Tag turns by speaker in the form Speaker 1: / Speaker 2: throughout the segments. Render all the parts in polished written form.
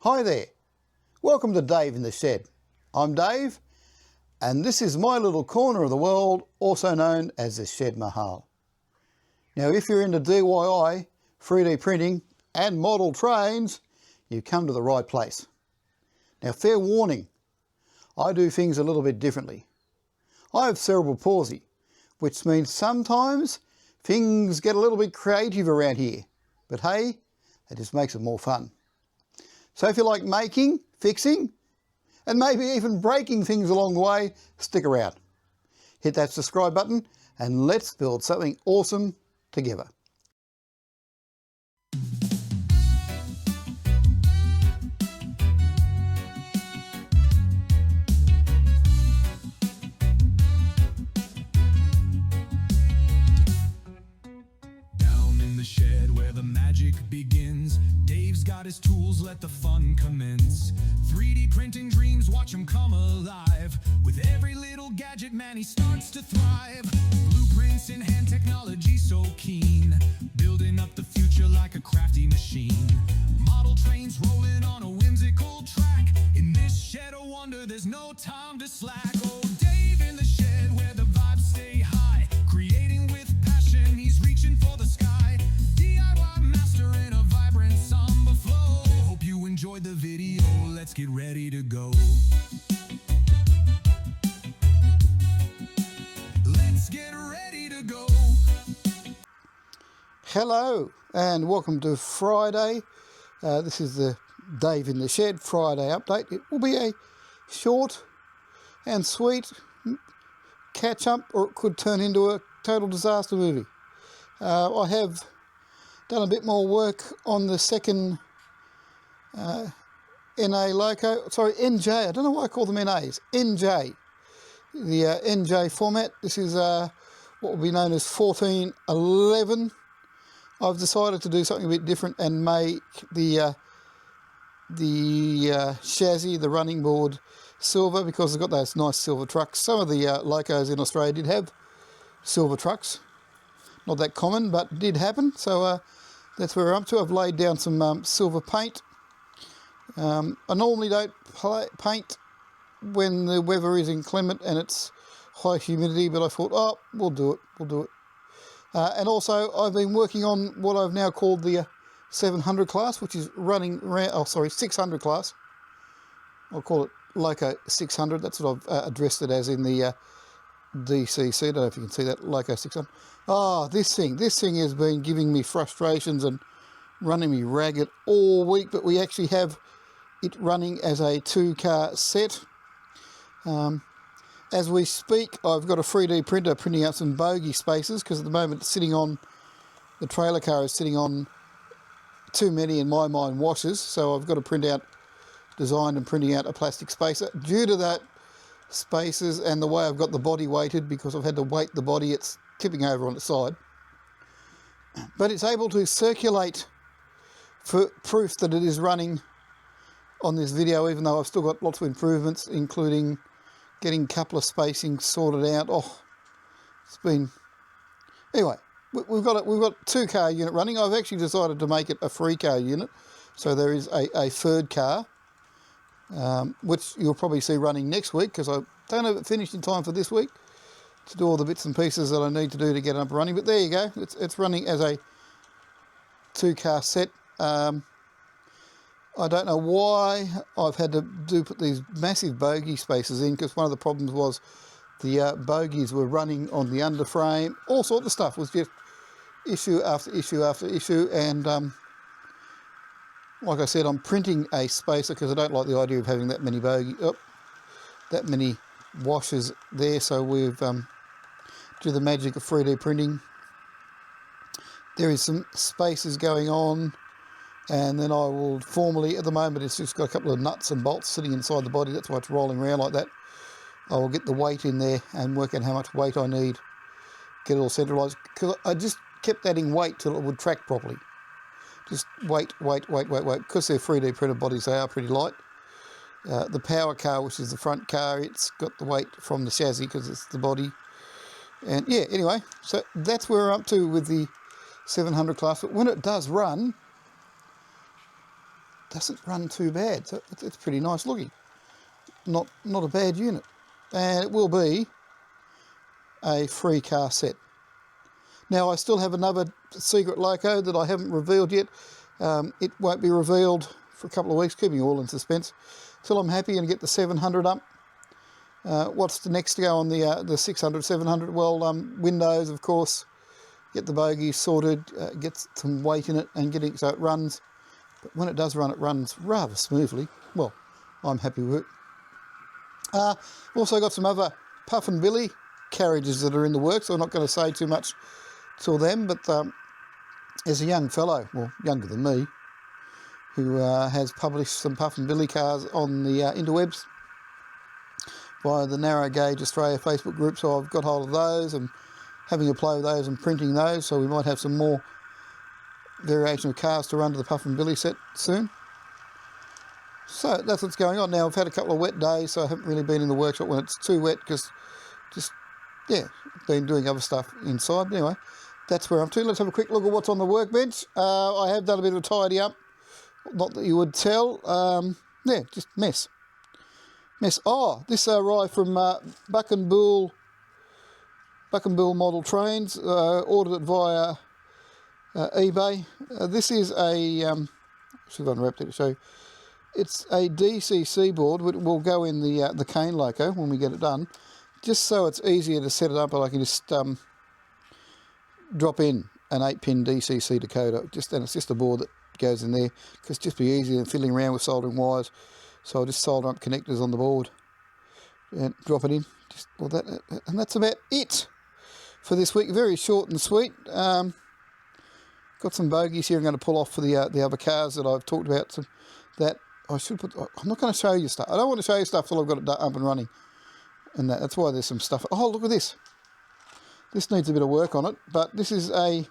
Speaker 1: Hi there, welcome to Dave in the Shed. I'm Dave and this is my little corner of the world, also known as the Shed Mahal. Now if you're into DIY, 3D printing and model trains, you've come to the right place. Now fair warning, I do things a little bit differently. I have cerebral palsy, which means sometimes things get a little bit creative around here, but hey, it just makes it more fun. So if you like making, fixing, and maybe even breaking things along the way, stick around. Hit that subscribe button and let's build something awesome together.
Speaker 2: Down in the shed where the magic begins, Dave's got his tools, let the fun commence. 3D printing dreams, watch him come alive. With every little gadget, man, he starts to thrive. Blueprints in hand, technology so keen, building up the future like a crafty machine. Model trains rolling on a whimsical track. In this shed of wonder, there's no time to slack. Oh, Dave in the shed where the vibes stay high. Creating with passion, he's reaching for the sky. DIY master in a vibrant samba flow. Hope you enjoyed the video, let's get ready to go. Let's get ready to go.
Speaker 1: Hello and welcome to Friday. This is the Dave in the Shed Friday update. It will be a short and sweet catch up, or it could turn into a total disaster movie. I have done a bit more work on the second NJ. I don't know why I call them NAs. NJ. The NJ format. This is what will be known as 1411. I've decided to do something a bit different and make the chassis, the running board, silver, because I've got those nice silver trucks. Some of the locos in Australia did have silver trucks. Not that common, but did happen. So that's where we're up to. I've laid down some silver paint. I normally don't paint when the weather is inclement and it's high humidity, but I thought, oh, we'll do it. And also I've been working on what I've now called the 700 class, which is running around, 600 class. I'll call it Loco 600. That's what I've addressed it as in the DCC. I don't know if you can see that, Loco 600. This thing has been giving me frustrations and running me ragged all week, but we actually have it running as a 2-car set. As we speak, I've got a 3D printer printing out some bogie spaces, because at the moment the trailer car is sitting on too many, in my mind, washers. So I've got to design and printing out a plastic spacer. Due to that spaces and the way I've got the body weighted, because I've had to weight the body, it's tipping over on its side. But it's able to circulate for proof that it is running on this video, even though I've still got lots of improvements, including getting a couple of spacing sorted out. It's been... Anyway, we've got 2-car unit running. I've actually decided to make it a 3-car unit. So there is a third car, which you'll probably see running next week, because I don't have it finished in time for this week to do all the bits and pieces that I need to do to get it up and running. But there you go. It's running as a 2-car set. I don't know why I've had to put these massive bogie spaces in, because one of the problems was the bogies were running on the underframe. All sorts of stuff. It was just issue after issue after issue. And like I said, I'm printing a spacer because I don't like the idea of having that many that many washers there. So we've do the magic of 3D printing. There is some spaces going on. And then I will formally, at the moment it's just got a couple of nuts and bolts sitting inside the body, that's why it's rolling around like that. I will get the weight in there and work out how much weight I need, get it all centralised, because I just kept adding weight till it would track properly. Just weight, because they're 3D printed bodies, they are pretty light. The power car, which is the front car, it's got the weight from the chassis because it's the body. And yeah, anyway, so that's where we're up to with the 700 class. But when it does run, doesn't run too bad. So it's pretty nice looking. Not a bad unit. And it will be a free car set. Now I still have another secret loco that I haven't revealed yet. It won't be revealed for a couple of weeks, keeping you all in suspense, till I'm happy and get the 700 up. What's the next to go on the 600, 700? Well, windows, of course. Get the bogies sorted, get some weight in it and getting so it runs. But when it does run, it runs rather smoothly. Well, I'm happy with it. I've also got some other Puff and Billy carriages that are in the works. So I'm not going to say too much till then, but there's a young fellow, well, younger than me, who has published some Puff and Billy cars on the interwebs via the Narrow Gauge Australia Facebook group. So I've got hold of those and having a play with those and printing those, so we might have some more variation of cars to run to the Puff and Billy set soon. So that's what's going on. Now I've had a couple of wet days, so I haven't really been in the workshop when it's too wet, because just, yeah, been doing other stuff inside. Anyway, that's where I'm to. Let's have a quick look at what's on the workbench. I have done a bit of a tidy up, not that you would tell. Yeah, just mess. Oh, this arrived from Buck and Bull Model Trains, ordered it via eBay. This is a, see if I can wrap it to show you. It's a DCC board, which will go in the cane loco when we get it done, just so it's easier to set it up, and I can just drop in an 8-pin DCC decoder, and it's just a board that goes in there, because it's just be easier than fiddling around with soldering wires. So I'll just solder up connectors on the board and drop it in. And that's about it for this week. Very short and sweet. Got some bogies here I'm going to pull off for the other cars that I've talked about. So that I should put. I'm not going to show you stuff. I don't want to show you stuff till I've got it up and running. And that's why there's some stuff. Oh, look at this. This needs a bit of work on it, but this is a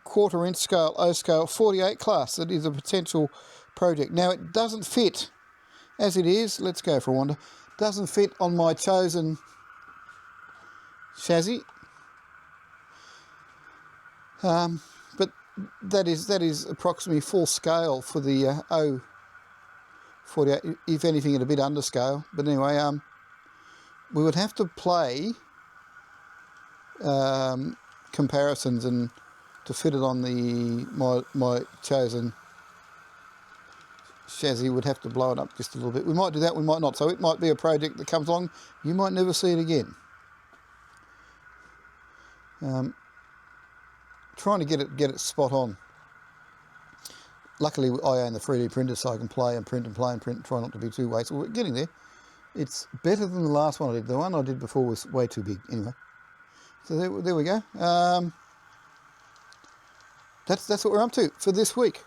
Speaker 1: 1/4 inch scale, O scale 48 class. That is a potential project. Now it doesn't fit as it is. Let's go for a wander. Doesn't fit on my chosen chassis. But that is approximately full scale for the O48. If anything, at a bit under scale. But anyway, we would have to play comparisons and to fit it on my chosen chassis. Would have to blow it up just a little bit. We might do that, we might not. So it might be a project that comes along. You might never see it again. Trying to get it spot on. Luckily, I own the 3D printer, so I can play and print and play and print. Try not to be too wasteful. We're getting there. It's better than the last one I did. The one I did before was way too big. Anyway, so there we go. That's what we're up to for this week.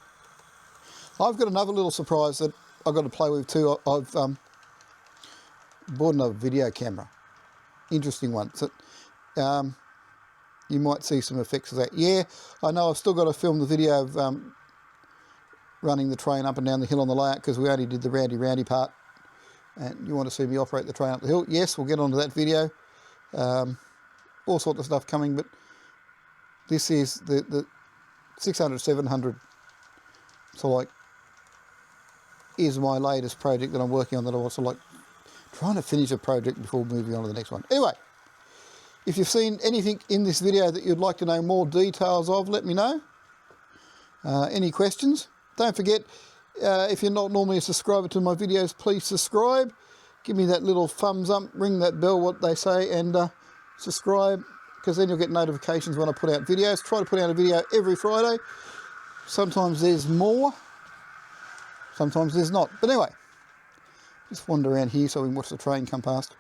Speaker 1: I've got another little surprise that I've got to play with too. I've bought another video camera. Interesting one. So, you might see some effects of that. Yeah, I know I've still got to film the video of running the train up and down the hill on the layout, because we only did the roundy part. And you want to see me operate the train up the hill. Yes, we'll get onto that video. All sorts of stuff coming, but this is the 600, 700. So like, is my latest project that I'm working on, that I also like trying to finish a project before moving on to the next one. Anyway, if you've seen anything in this video that you'd like to know more details of, let me know. Any questions? Don't forget, if you're not normally a subscriber to my videos, please subscribe. Give me that little thumbs up, ring that bell, what they say, and subscribe, because then you'll get notifications when I put out videos. Try to put out a video every Friday. Sometimes there's more, sometimes there's not. But anyway, just wander around here so we can watch the train come past.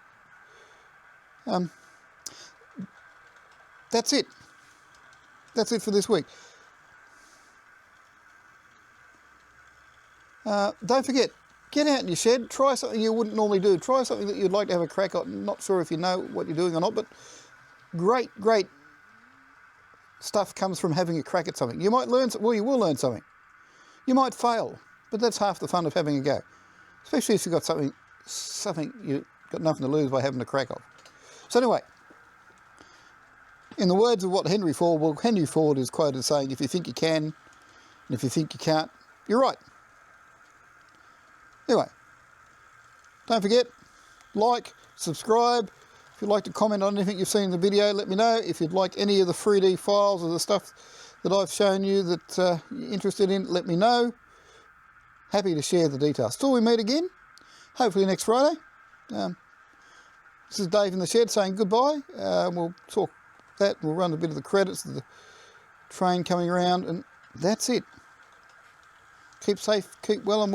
Speaker 1: That's it. That's it for this week. Don't forget, get out in your shed, try something you wouldn't normally do. Try something that you'd like to have a crack at. Not sure if you know what you're doing or not, but great stuff comes from having a crack at something. You might learn, well, you will learn something. You might fail, but that's half the fun of having a go. Especially if you've got something you've got nothing to lose by having a crack of. So anyway, in the words of what Henry Ford is quoted as saying, if you think you can, and if you think you can't, you're right. Anyway, don't forget, like, subscribe. If you'd like to comment on anything you've seen in the video, let me know. If you'd like any of the 3D files or the stuff that I've shown you that you're interested in, let me know. Happy to share the details. Till we meet again, hopefully next Friday. This is Dave in the shed saying goodbye. We'll talk that. We'll run a bit of the credits of the train coming around, and that's it. Keep safe, keep well, and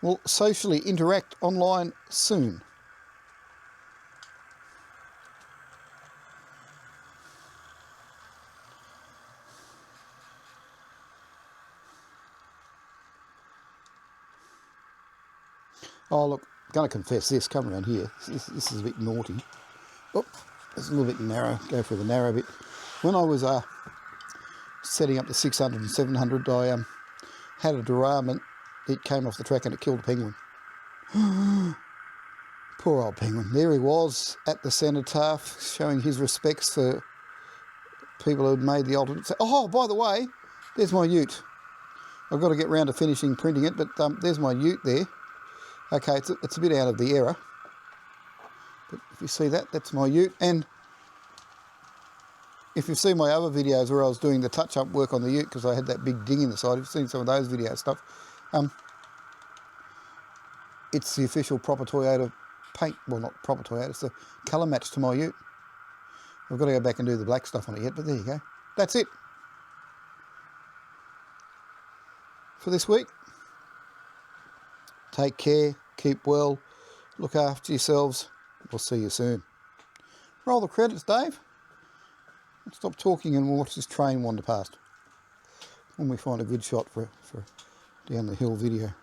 Speaker 1: we'll socially interact online soon. Oh look, I'm going to confess this, come around here. This is a bit naughty. Oh, it's a little bit narrow, go for the narrow bit. When I was setting up the 600 and 700, I had a derailment. It came off the track and it killed a penguin. Poor old penguin. There he was at the cenotaph, showing his respects for people who had made the alternate. Oh, by the way, there's my ute. I've got to get round to finishing printing it, but there's my ute there. Okay, it's a bit out of the error, but if you see that, that's my ute. And if you've seen my other videos where I was doing the touch-up work on the ute because I had that big ding in the side, if you've seen some of those video stuff, it's the official proper Toyota paint, well not proper Toyota, it's the colour match to my ute. I've got to go back and do the black stuff on it yet, but there you go. That's it for this week. Take care, keep well, look after yourselves. We'll see you soon. Roll the credits, Dave. Let's stop talking and watch this train wander past when we find a good shot for down the hill video.